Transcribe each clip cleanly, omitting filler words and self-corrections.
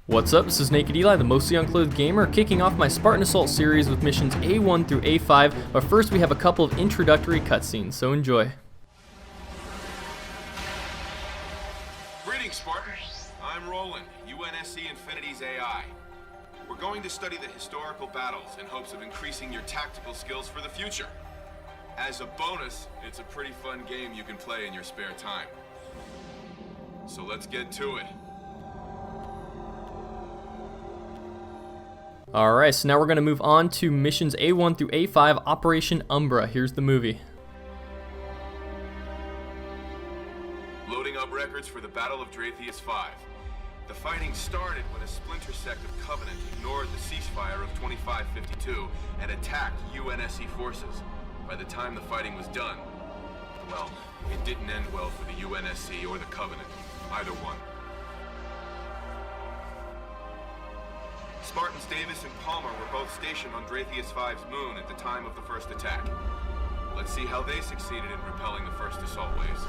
What's up, this is Nak3d Eli, the mostly unclothed gamer, kicking off my Spartan Assault series with missions A-1 through A-5, but first we have a couple of introductory cutscenes, so enjoy. Greetings, Spartan. I'm Roland, UNSC Infinity's AI. We're going to study the historical battles in hopes of increasing your tactical skills for the future. As a bonus, it's a pretty fun game you can play in your spare time. So let's get to it. Alright, so now we're going to move on to missions A1 through A5, Operation Umbra. Here's the movie. Loading up records for the Battle of Dratheus 5. The fighting started when a splinter sect of Covenant ignored the ceasefire of 2552 and attacked UNSC forces. By the time the fighting was done, well, it didn't end well for the UNSC or the Covenant, either one. Spartans Davis and Palmer were both stationed on Dratheus 5's moon at the time of the first attack. Let's see how they succeeded in repelling the first assault waves.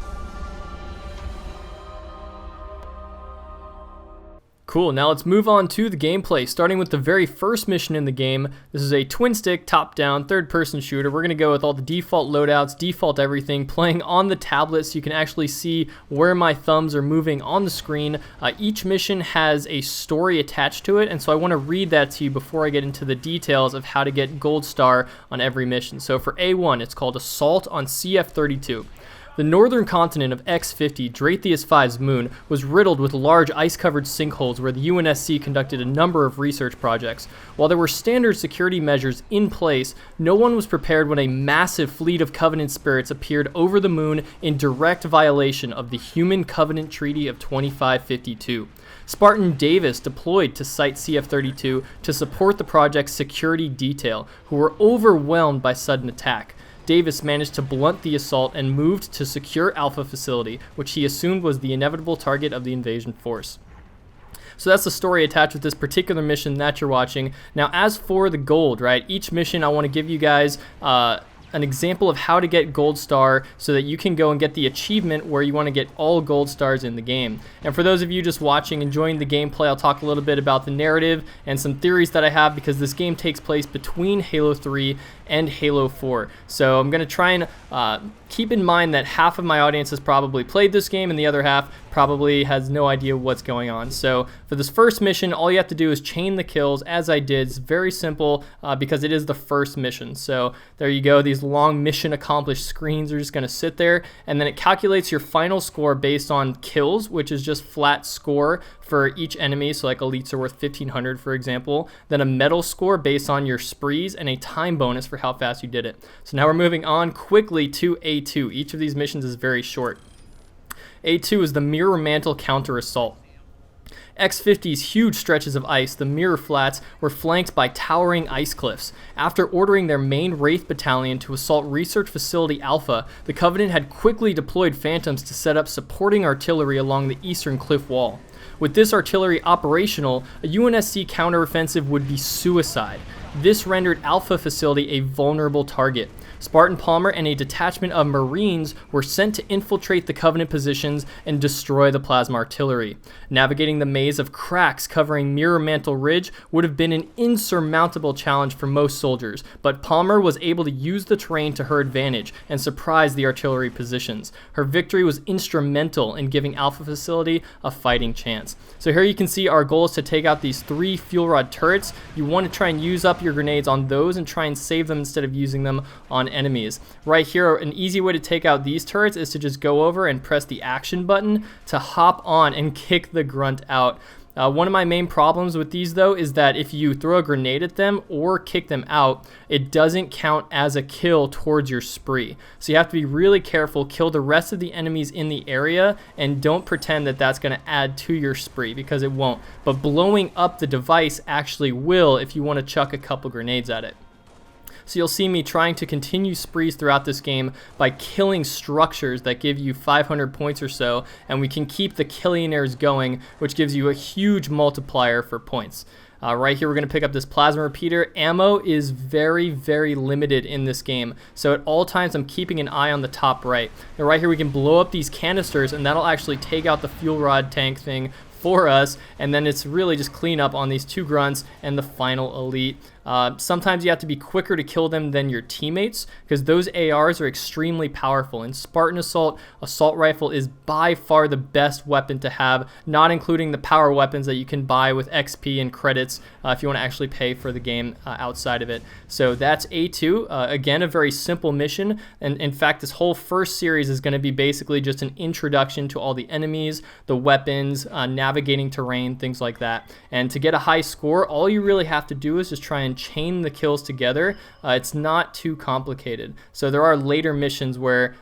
Cool, now let's move on to the gameplay, starting with the very first mission in the game. This is a twin-stick, top-down, third-person shooter. We're going to go with all the default loadouts, default everything, playing on the tablet so you can actually see where my thumbs are moving on the screen. Each mission has a story attached to it, and so I want to read that to you before I get into the details of how to get Gold Star on every mission. So for A1, it's called Assault on CF-32. The northern continent of X-50, Dratheus 5's moon, was riddled with large ice-covered sinkholes where the UNSC conducted a number of research projects. While there were standard security measures in place, no one was prepared when a massive fleet of Covenant spirits appeared over the moon in direct violation of the Human Covenant Treaty of 2552. Spartan Davis deployed to Site CF-32 to support the project's security detail, who were overwhelmed by sudden attack. Davis managed to blunt the assault and moved to secure Alpha facility, which he assumed was the inevitable target of the invasion force. So that's the story attached with this particular mission that you're watching. Now, as for the gold, right, each mission I want to give you guys an example of how to get Gold Star so that you can go and get the achievement where you want to get all Gold Stars in the game. And for those of you just watching, enjoying the gameplay, I'll talk a little bit about the narrative and some theories that I have because this game takes place between Halo 3 and Halo 4. So I'm going to try and keep in mind that half of my audience has probably played this game and the other half probably has no idea what's going on. So for this first mission, all you have to do is chain the kills as I did. It's very simple because it is the first mission. So there you go. These long mission accomplished screens are just going to sit there, and then it calculates your final score based on kills, which is just flat score for each enemy. So like elites are worth 1500, for example. Then a medal score based on your sprees and a time bonus for how fast you did it. So now we're moving on quickly to A2. Each of these missions is very short. A2 is the Mirror Mantle Counter Assault. X-50's huge stretches of ice, the Mirror Flats, were flanked by towering ice cliffs. After ordering their main Wraith battalion to assault Research Facility Alpha, the Covenant had quickly deployed Phantoms to set up supporting artillery along the eastern cliff wall. With this artillery operational, a UNSC counteroffensive would be suicide. This rendered Alpha Facility a vulnerable target. Spartan Palmer and a detachment of Marines were sent to infiltrate the Covenant positions and destroy the plasma artillery. Navigating the maze of cracks covering Mirror Mantle Ridge would have been an insurmountable challenge for most soldiers, but Palmer was able to use the terrain to her advantage and surprise the artillery positions. Her victory was instrumental in giving Alpha Facility a fighting chance. So here you can see our goal is to take out these 3 fuel rod turrets. You want to try and use up your grenades on those and try and save them instead of using them on enemies. Right here, an easy way to take out these turrets is to just go over and press the action button to hop on and kick the grunt out. One of my main problems with these though is that if you throw a grenade at them or kick them out, it doesn't count as a kill towards your spree. So you have to be really careful, kill the rest of the enemies in the area, and don't pretend that that's going to add to your spree because it won't. But blowing up the device actually will if you want to chuck a couple grenades at it. So you'll see me trying to continue sprees throughout this game by killing structures that give you 500 points or so, and we can keep the Killionaires going, which gives you a huge multiplier for points. Right here, we're going to pick up this plasma repeater. Ammo is very, very limited in this game, so at all times I'm keeping an eye on the top right. Now right here, we can blow up these canisters, and that'll actually take out the fuel rod tank thing for us, and then it's really just clean up on these 2 grunts and the final elite. Sometimes you have to be quicker to kill them than your teammates because those ARs are extremely powerful. In Spartan Assault, assault rifle is by far the best weapon to have, not including the power weapons that you can buy with XP and credits if you want to actually pay for the game outside of it. So that's A-2. Again, a very simple mission, and in fact this whole first series is going to be basically just an introduction to all the enemies, the weapons, navigating terrain, things like that. And to get a high score, all you really have to do is just try and chain the kills together. It's not too complicated. So there are later missions where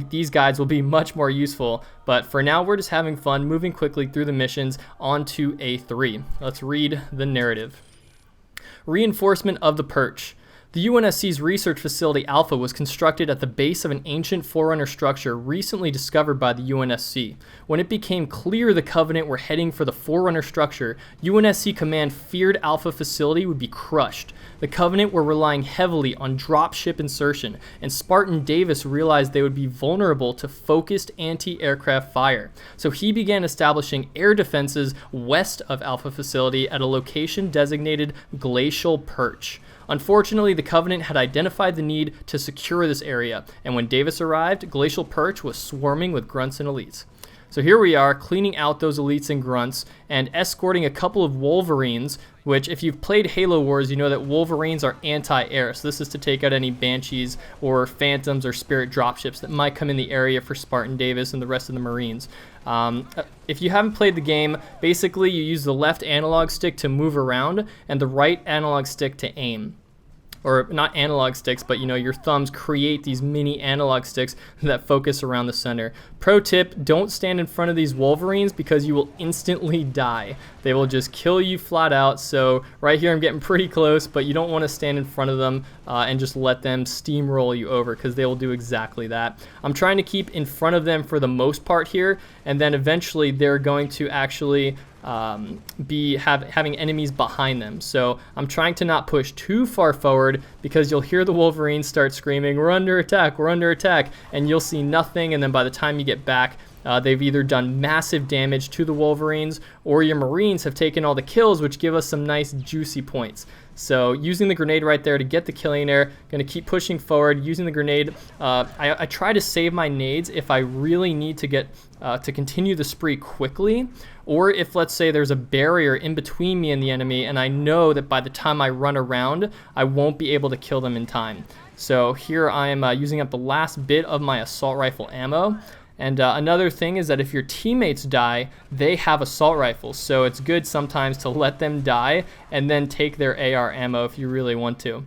these guides will be much more useful, but for now we're just having fun moving quickly through the missions onto A-3. Let's read the narrative. Reinforcement of the Purge. The UNSC's research facility Alpha was constructed at the base of an ancient Forerunner structure recently discovered by the UNSC. When it became clear the Covenant were heading for the Forerunner structure, UNSC Command feared Alpha facility would be crushed. The Covenant were relying heavily on dropship insertion, and Spartan Davis realized they would be vulnerable to focused anti-aircraft fire. So he began establishing air defenses west of Alpha facility at a location designated Glacial Perch. Unfortunately, the Covenant had identified the need to secure this area, and when Davis arrived, Glacial Perch was swarming with grunts and elites. So here we are, cleaning out those elites and grunts, and escorting a couple of Wolverines, which if you've played Halo Wars, you know that Wolverines are anti-air, so this is to take out any Banshees or Phantoms or Spirit dropships that might come in the area for Spartan Davis and the rest of the Marines. If you haven't played the game, basically you use the left analog stick to move around and the right analog stick to aim. Or not analog sticks, but your thumbs create these mini analog sticks that focus around the center. Pro tip, don't stand in front of these Wolverines because you will instantly die. They will just kill you flat out. So right here I'm getting pretty close, but you don't want to stand in front of them and just let them steamroll you over because they will do exactly that. I'm trying to keep in front of them for the most part here, and then eventually they're going to actually having enemies behind them. So I'm trying to not push too far forward because you'll hear the Wolverines start screaming, we're under attack, and you'll see nothing, and then by the time you get back, they've either done massive damage to the Wolverines or your Marines have taken all the kills, which give us some nice juicy points. So using the grenade right there to get the killing air, going to keep pushing forward, using the grenade. I try to save my nades if I really need to get to continue the spree quickly, or if let's say there's a barrier in between me and the enemy and I know that by the time I run around, I won't be able to kill them in time. So here I am using up the last bit of my assault rifle ammo. And another thing is that if your teammates die, they have assault rifles. So it's good sometimes to let them die and then take their AR ammo if you really want to.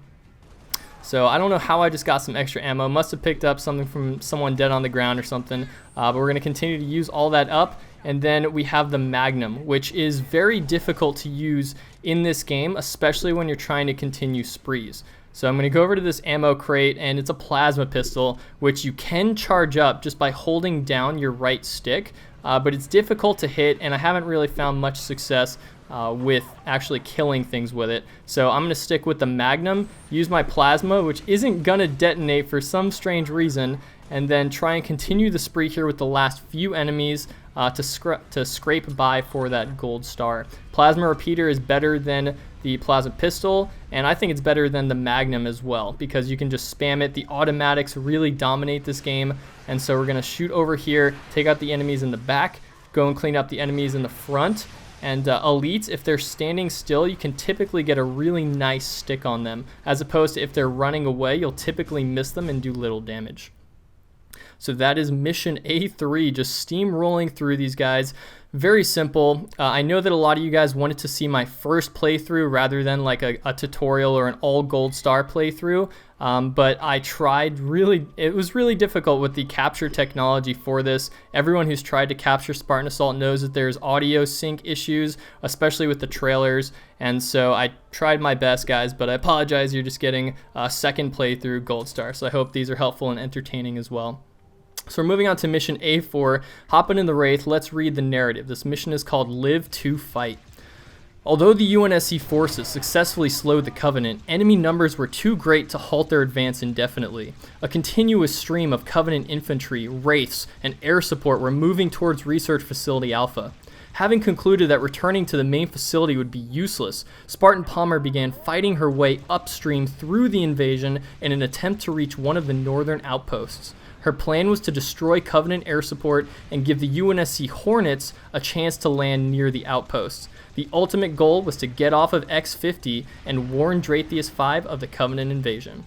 So I don't know how I just got some extra ammo. Must have picked up something from someone dead on the ground or something. But we're going to continue to use all that up. And then we have the Magnum, which is very difficult to use in this game, especially when you're trying to continue sprees. So I'm going to go over to this ammo crate, and it's a plasma pistol, which you can charge up just by holding down your right stick, but it's difficult to hit, and I haven't really found much success with actually killing things with it. So I'm going to stick with the Magnum, use my plasma, which isn't going to detonate for some strange reason, and then try and continue the spree here with the last few enemies to scrape by for that gold star. Plasma repeater is better than the plasma pistol, and I think it's better than the Magnum as well because you can just spam it. The automatics really dominate this game, and so we're going to shoot over here, take out the enemies in the back, go and clean up the enemies in the front. And elites, if they're standing still, you can typically get a really nice stick on them, as opposed to if they're running away, you'll typically miss them and do little damage. So that is mission A3, just steamrolling through these guys. Very simple. I know that a lot of you guys wanted to see my first playthrough rather than like a tutorial or an all gold star playthrough, but I tried it was really difficult with the capture technology for this. Everyone who's tried to capture Spartan Assault knows that there's audio sync issues, especially with the trailers, and so I tried my best, guys, but I apologize, you're just getting a second playthrough gold star, so I hope these are helpful and entertaining as well. So we're moving on to mission A4, hopping in the Wraith. Let's read the narrative. This mission is called Live to Fight. Although the UNSC forces successfully slowed the Covenant, enemy numbers were too great to halt their advance indefinitely. A continuous stream of Covenant infantry, Wraiths, and air support were moving towards Research Facility Alpha. Having concluded that returning to the main facility would be useless, Spartan Palmer began fighting her way upstream through the invasion in an attempt to reach one of the northern outposts. Her plan was to destroy Covenant air support and give the UNSC Hornets a chance to land near the outposts. The ultimate goal was to get off of X-50 and warn Dratheus 5 of the Covenant invasion.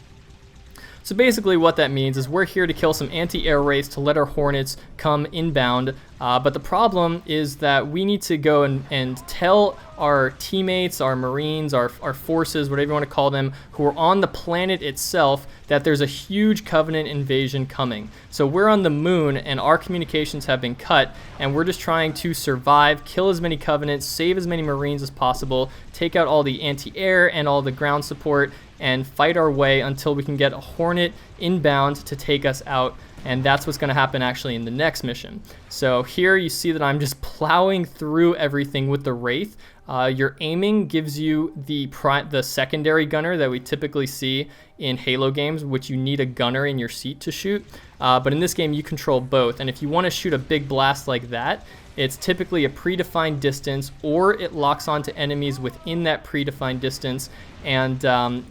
So basically what that means is we're here to kill some anti-air wraiths to let our Hornets come inbound, but the problem is that we need to go and tell our teammates, our Marines, our forces, whatever you want to call them, who are on the planet itself, that there's a huge Covenant invasion coming. So we're on the moon and our communications have been cut, and we're just trying to survive, kill as many Covenants, save as many Marines as possible, take out all the anti-air and all the ground support, and fight our way until we can get a Hornet inbound to take us out. And that's what's going to happen actually in the next mission. So here you see that I'm just plowing through everything with the Wraith. Your aiming gives you the secondary gunner that we typically see in Halo games, which you need a gunner in your seat to shoot. But in this game, you control both. And if you want to shoot a big blast like that, it's typically a predefined distance, or it locks onto enemies within that predefined distance. And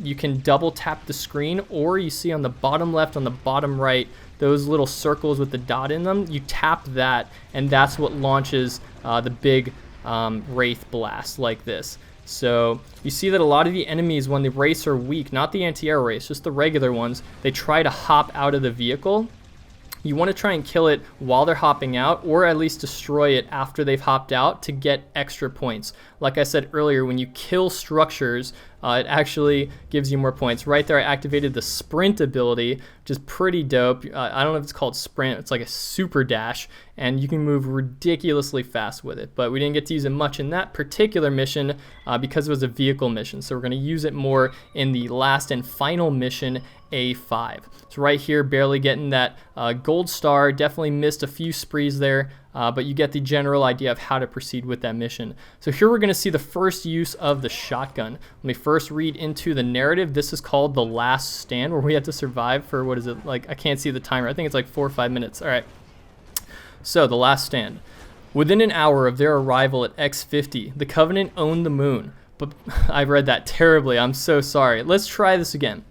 you can double tap the screen, or you see on the bottom left, on the bottom right, those little circles with the dot in them, you tap that, and that's what launches the big Wraith blast like this. So you see that a lot of the enemies, when the Wraiths are weak, not the anti-air Wraiths, just the regular ones, they try to hop out of the vehicle. You want to try and kill it while they're hopping out, or at least destroy it after they've hopped out to get extra points. Like I said earlier, when you kill structures, it actually gives you more points. Right there, I activated the sprint ability, which is pretty dope. I don't know if it's called sprint. It's like a super dash, and you can move ridiculously fast with it. But we didn't get to use it much in that particular mission because it was a vehicle mission. So we're going to use it more in the last and final mission, A-5. So right here, barely getting that gold star. Definitely missed a few sprees there, but you get the general idea of how to proceed with that mission. So here we're going to see the first use of the shotgun. Let me first read into the narrative. This is called The Last Stand, where we have to survive for, what is it, like, I can't see the timer. I think it's like 4 or 5 minutes. All right. So, The Last Stand. Within an hour of their arrival at X-50, the Covenant owned the moon. But I read that terribly. I'm so sorry. Let's try this again.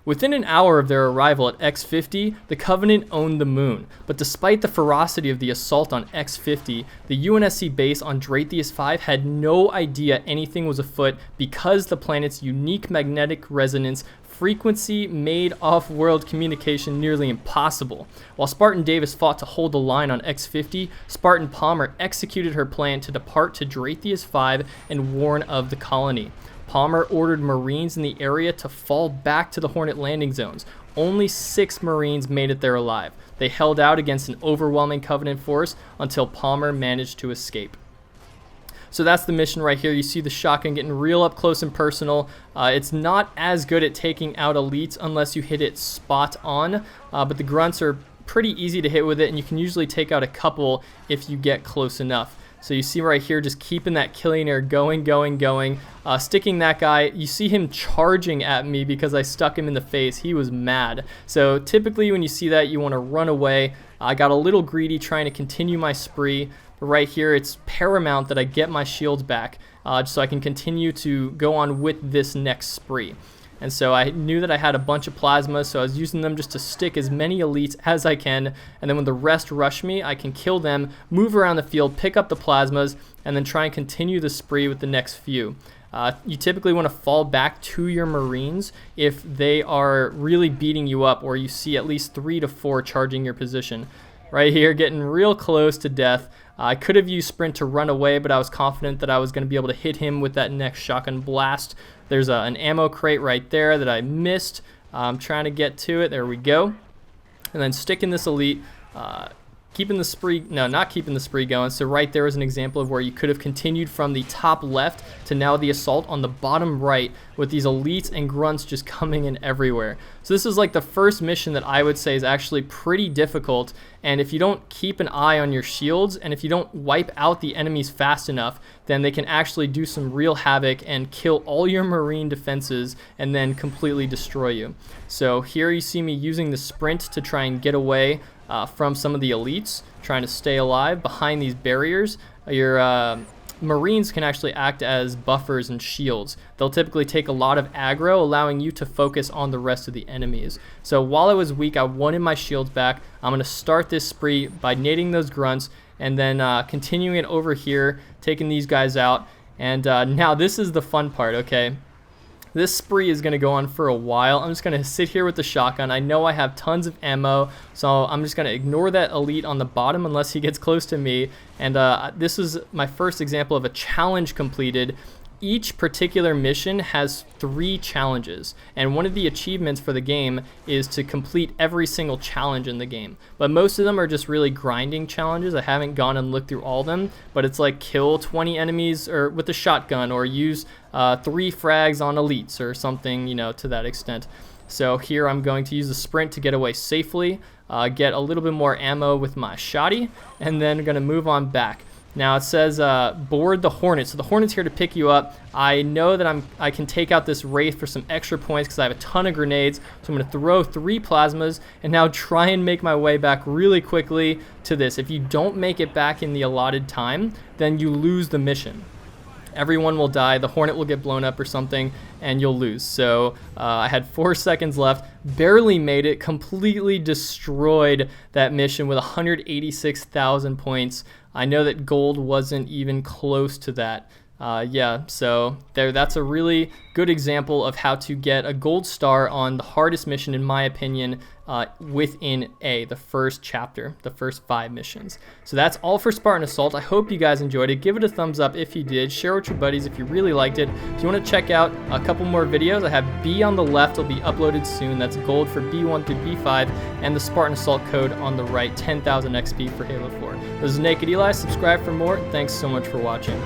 Within an hour of their arrival at X-50, the Covenant owned the moon, but despite the ferocity of the assault on X-50, the UNSC base on Dratheus 5 had no idea anything was afoot because the planet's unique magnetic resonance frequency made off-world communication nearly impossible. While Spartan Davis fought to hold the line on X-50, Spartan Palmer executed her plan to depart to Dratheus 5 and warn of the colony. Palmer ordered Marines in the area to fall back to the Hornet landing zones. Only 6 Marines made it there alive. They held out against an overwhelming Covenant force until Palmer managed to escape. So that's the mission right here. You see the shotgun getting real up close and personal. It's not as good at taking out elites unless you hit it spot on, but the grunts are pretty easy to hit with it, and you can usually take out a couple if you get close enough. So you see right here, just keeping that killing air going, sticking that guy. You see him charging at me because I stuck him in the face. He was mad. So typically when you see that, you want to run away. I got a little greedy trying to continue my spree. But right here, it's paramount that I get my shields back so I can continue to go on with this next spree. And so I knew that I had a bunch of plasmas, so I was using them just to stick as many elites as I can. And then when the rest rush me, I can kill them, move around the field, pick up the plasmas, and then try and continue the spree with the next few. You typically want to fall back to your Marines if they are really beating you up, or you see at least 3 to 4 charging your position. Right here, getting real close to death. I could have used sprint to run away, but I was confident that I was going to be able to hit him with that next shotgun blast. There's an ammo crate right there that I missed. I'm trying to get to it. There we go. And then sticking this elite, keeping the spree, no, not keeping the spree going. So right there is an example of where you could have continued from the top left to now the assault on the bottom right with these elites and grunts just coming in everywhere. So this is like the first mission that I would say is actually pretty difficult, And if you don't keep an eye on your shields, and if you don't wipe out the enemies fast enough, then they can actually do some real havoc and kill all your marine defenses and then completely destroy you. So here you see me using the sprint to try and get away from some of the elites, trying to stay alive behind these barriers. Your Marines can actually act as buffers and shields. They'll typically take a lot of aggro, allowing you to focus on the rest of the enemies. So while I was weak, I wanted my shields back. I'm going to start this spree by nading those grunts and then continuing it over here, taking these guys out. And now this is the fun part, okay? This spree is going to go on for a while. I'm just going to sit here with the shotgun. I know I have tons of ammo, so I'm just going to ignore that elite on the bottom unless he gets close to me. And this is my first example of a challenge completed. Each particular mission has 3 challenges, and one of the achievements for the game is to complete every single challenge in the game. But most of them are just really grinding challenges. I haven't gone and looked through all of them, but it's like kill 20 enemies or with a shotgun, or use 3 frags on elites or something, you know, to that extent. So here I'm going to use the sprint to get away safely, get a little bit more ammo with my shotty, and then I'm going to move on back. Now it says board the Hornet. So the Hornet's here to pick you up. I know that I can take out this Wraith for some extra points because I have a ton of grenades. So I'm going to throw 3 plasmas and now try and make my way back really quickly to this. If you don't make it back in the allotted time, then you lose the mission. Everyone will die, the Hornet will get blown up or something, and you'll lose. So I had 4 seconds left, barely made it, completely destroyed that mission with 186,000 points. I know that gold wasn't even close to that. Yeah, so that's a really good example of how to get a gold star on the hardest mission, in my opinion, within the first chapter, the first 5 missions. So that's all for Spartan Assault. I hope you guys enjoyed it. Give it a thumbs up if you did. Share with your buddies if you really liked it. If you want to check out a couple more videos, I have B on the left will be uploaded soon. That's gold for B1 through B5, and the Spartan Assault code on the right, 10,000 XP for Halo 4. This is Nak3d Eli. Subscribe for more. Thanks so much for watching.